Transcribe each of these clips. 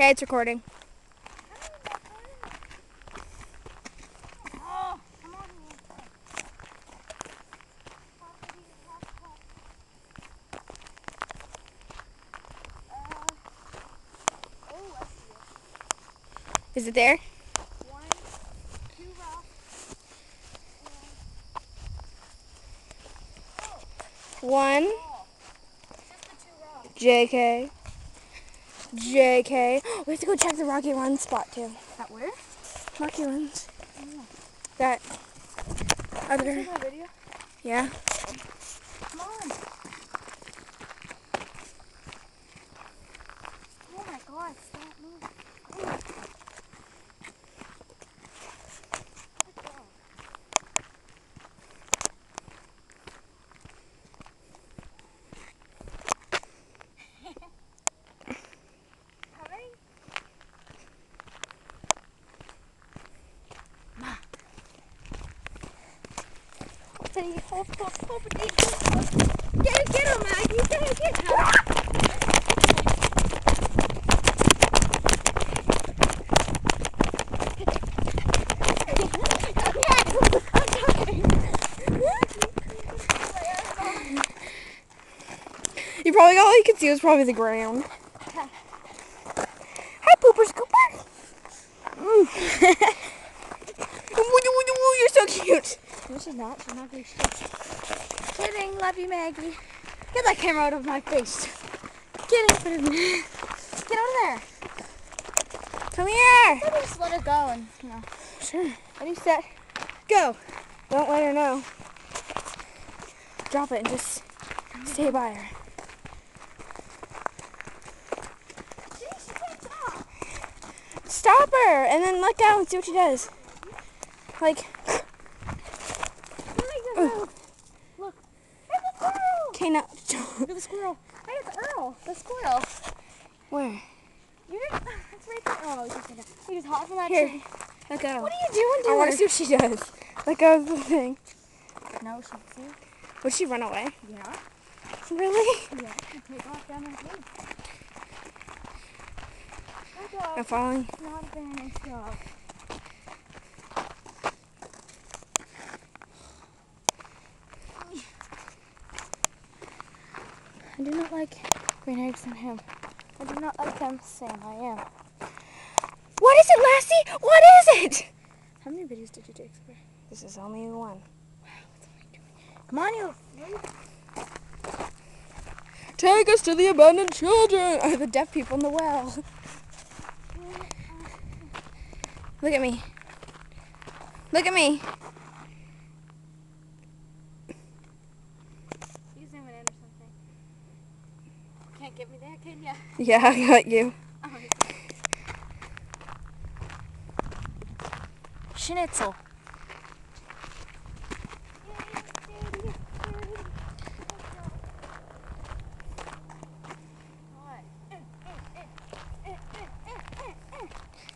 Okay, it's recording. Oh, come on. Oh, I see it. Is it there? 1, 2 rocks. One. Oh, just the 2 rocks. JK. JK. We have to go check the Rocky Run spot too. At where? Rocky Runs. Oh. That Can other. you take my video? Yeah. Come on. Oh my God, stop moving. Oh. Good dog. Coming? Get him, Maggie. Get him. You probably all you could see was probably the ground. Hi, Poopers Cooper. You're so cute. No, she's not. She's not very cute. Kidding. Love you, Maggie. Get that camera out of my face. Kidding. Get out of there. Come here. Maybe just let it go and, you know. Sure. Ready, set, go. Don't let her know. Drop it and just stay by her. She can't talk. Stop her and then let go and see what she does. Like, Look. Look. Hey, the squirrel. okay, now. Look at the squirrel. Hey, it's Earl. The squirrel. Where? You didn't. It's right there. Oh, he just hopped from that Here. tree. Let go. What are you doing to I her? want to see what she does. Let go of the thing. No, she see. Would she run away? Yeah. Really? Yeah. Take off down that tree. Good dog. I'm following. Not a very nice dog. I do not like green eggs on him. I do not like them. Same, I am. What is it, Lassie? What is it? How many videos did you take so far? This is only one. Come on, you. Take us to the abandoned children. Or the deaf people in the well. Look at me. Look at me. You zoom it in or something. Can't get me there, can ya? Yeah, I got you. Oh, Schnitzel.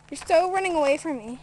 You're so running away from me.